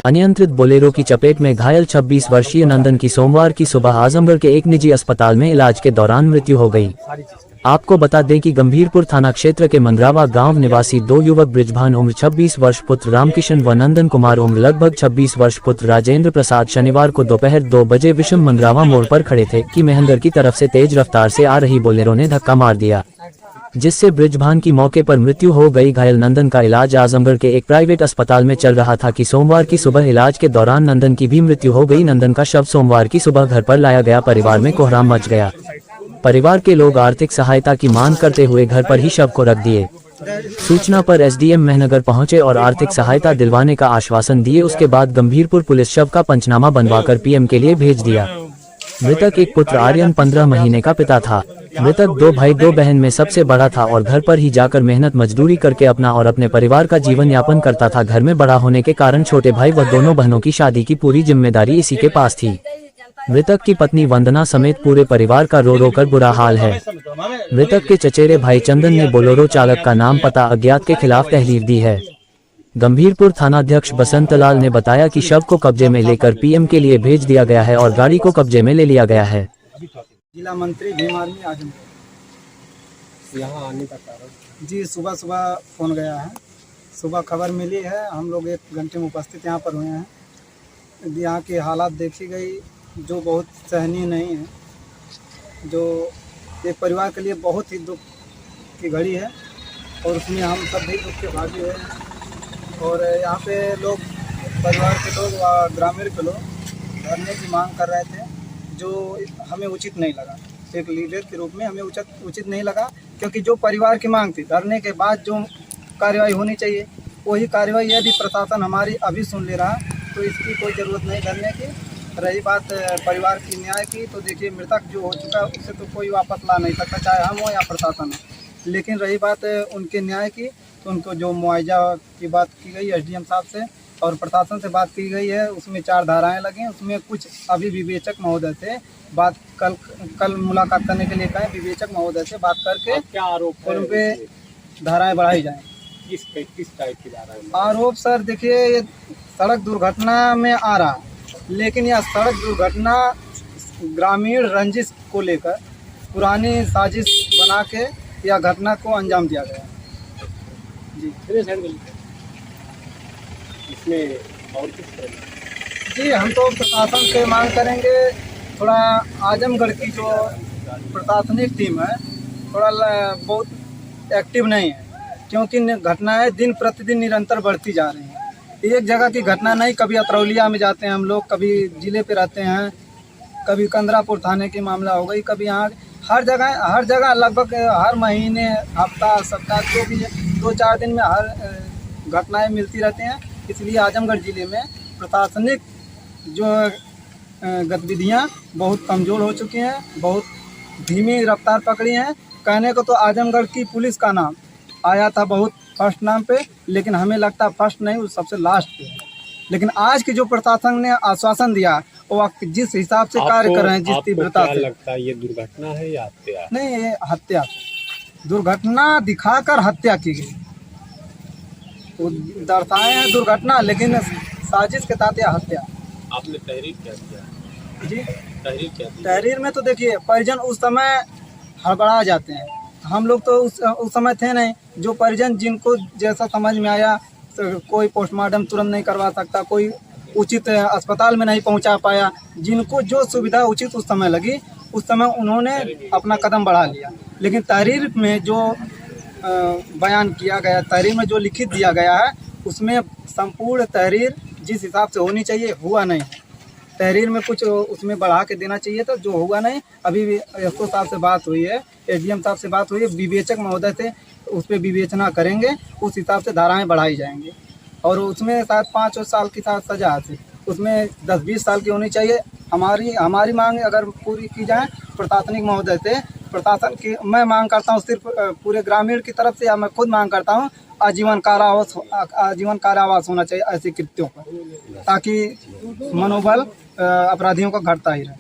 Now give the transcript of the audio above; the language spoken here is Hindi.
अनियंत्रित बोलेरो की चपेट में घायल 26 वर्षीय नंदन की सोमवार की सुबह आजमगढ़ के एक निजी अस्पताल में इलाज के दौरान मृत्यु हो गई। आपको बता दें कि गंभीरपुर थाना क्षेत्र के मंदरावा गांव निवासी दो युवक बृजभान उम्र 26 वर्ष पुत्र रामकिशन व नंदन कुमार उम्र लगभग 26 वर्ष पुत्र राजेंद्र प्रसाद शनिवार को दोपहर 2 बजे विषम मंदरावा मोड़ पर खड़े थे कि महेंद्र की तरफ से तेज रफ्तार से आ रही बोलेरो ने धक्का मार दिया, जिससे बृजभान की मौके पर मृत्यु हो गई। घायल नंदन का इलाज आजमगढ़ के एक प्राइवेट अस्पताल में चल रहा था कि सोमवार की सुबह इलाज के दौरान नंदन की भी मृत्यु हो गई। नंदन का शव सोमवार की सुबह घर पर लाया गया। परिवार में कोहराम मच गया। परिवार के लोग आर्थिक सहायता की मांग करते हुए घर पर ही शव को रख दिए। सूचना पर एसडीएम मेहनगर पहुंचे और आर्थिक सहायता दिलवाने का आश्वासन दिए। उसके बाद गंभीरपुर पुलिस शव का पंचनामा बनवाकर पीएम के लिए भेज दिया। मृतक एक पुत्र आर्यन 15 महीने का पिता था। मृतक 2 भाई 2 बहन में सबसे बड़ा था और घर पर ही जाकर मेहनत मजदूरी करके अपना और अपने परिवार का जीवन यापन करता था। घर में बड़ा होने के कारण छोटे भाई व दोनों बहनों की शादी की पूरी जिम्मेदारी इसी के पास थी। मृतक की पत्नी वंदना समेत पूरे परिवार का रो रो कर बुरा हाल है। मृतक के चचेरे भाई चंदन ने बोलेरो चालक का नाम पता अज्ञात के खिलाफ तहरीर दी है। गंभीरपुर थानाध्यक्ष बसंतलाल ने बताया कि शव को कब्जे में लेकर पीएम के लिए भेज दिया गया है और गाड़ी को कब्जे में ले लिया गया है। जिला मंत्री भीम आर्मी आजमगढ़ यहाँ आने का कारण जी, सुबह सुबह फोन गया है। सुबह खबर मिली है, हम लोग 1 घंटे में उपस्थित यहाँ पर हुए हैं। यहाँ की हालात देखी गई जो बहुत सहनीय नहीं है, जो एक परिवार के लिए बहुत ही दुख की घड़ी है और उसमें हम सब भी दुख के भागी हुए हैं। और यहाँ पे लोग, परिवार के लोग व ग्रामीण के लोग धरने की मांग कर रहे थे, जो हमें उचित नहीं लगा। एक लीडर के रूप में हमें उचित नहीं लगा, क्योंकि जो परिवार की मांग थी, धरने के बाद जो कार्रवाई होनी चाहिए वही कार्रवाई यदि प्रशासन हमारी अभी सुन ले रहा तो इसकी कोई ज़रूरत नहीं धरने की। रही बात परिवार की न्याय की, तो देखिए मृतक जो हो चुका है उसे तो कोई वापस ला नहीं सकता, चाहे हम हो या प्रशासन हो। लेकिन रही बात उनके न्याय की, तो उनको जो मुआवजा की बात की गई एसडीएम साहब से और प्रशासन से बात की गई है, उसमें 4 धाराएं लगी। उसमें कुछ अभी विवेचक महोदय से बात कल मुलाकात करने के लिए कहें, विवेचक महोदय से बात करके क्या आरोप उन पे धाराएं बढ़ाई जाएं। किस टाइप की धाराएं? आरोप सर देखिए, ये सड़क दुर्घटना में आ रहा, लेकिन यह सड़क दुर्घटना ग्रामीण रंजिश को लेकर पुरानी साजिश बना के यह घटना को अंजाम दिया गया जी। इसमें और किस तरह? जी, हम तो प्रशासन से मांग करेंगे, थोड़ा आजमगढ़ की जो प्रशासनिक टीम है थोड़ा बहुत एक्टिव नहीं है, क्योंकि घटनाएं दिन प्रतिदिन निरंतर बढ़ती जा रही हैं। एक जगह की घटना नहीं, कभी अतरौलिया में जाते हैं हम लोग, कभी जिले पे रहते हैं, कभी कंदरापुर थाने की मामला हो गई, कभी यहाँ हर जगह लगभग हर महीने, हफ्ता, सप्ताह, जो भी 2-4 दिन में हर घटनाएं मिलती रहती हैं। इसलिए आजमगढ़ ज़िले में प्रशासनिक जो गतिविधियां बहुत कमज़ोर हो चुकी हैं, बहुत धीमी रफ्तार पकड़ी हैं। कहने को तो आजमगढ़ की पुलिस का नाम आया था बहुत फर्स्ट नाम पे, लेकिन हमें लगता फर्स्ट नहीं, वो सबसे लास्ट पे है। लेकिन आज की जो प्रशासन ने आश्वासन दिया, वो जिस हिसाब से कार्य कर रहे हैं, जिस तीव्रता से, लगता है ये दुर्घटना है या हत्या? नहीं, ये हत्या, दुर्घटना दिखाकर हत्या की गई। वो दर्शाए हैं दुर्घटना, लेकिन साजिश के तहत यह हत्या। आपने तहरीर क्या किया? जी, तहरीर क्या दी? तहरीर में तो देखिए परिजन उस समय हड़बड़ा जाते हैं। हम लोग तो उस समय थे नहीं। जो परिजन जिनको जैसा समझ में आया, कोई पोस्टमार्टम तुरंत नहीं करवा सकता, कोई उचित अस्पताल में नहीं पहुंचा पाया, जिनको जो सुविधा उचित उस समय लगी, उस समय उन्होंने अपना कदम बढ़ा लिया। लेकिन तहरीर में जो बयान किया गया, तहरीर में जो लिखित दिया गया है, उसमें संपूर्ण तहरीर जिस हिसाब से होनी चाहिए हुआ नहीं। तहरीर में कुछ उसमें बढ़ा के देना चाहिए था, जो हुआ नहीं। अभी भी एसओ साहब से बात हुई है, एसडीएम साहब से बात हुई है, विवेचक महोदय से उस पर विवेचना करेंगे, उस हिसाब से धाराएं बढ़ाई जाएंगी। और उसमें शायद 5 साल की साथ सजा है, उसमें 10-20 साल की होनी चाहिए। हमारी मांग अगर पूरी की जाए प्रशासनिक महोदय से, प्रशासन की मैं मांग करता हूँ, सिर्फ पूरे ग्रामीण की तरफ से, या मैं खुद मांग करता हूँ, आजीवन कारावास होना चाहिए ऐसे कृत्यों पर, ताकि मनोबल अपराधियों का घटता ही रहे।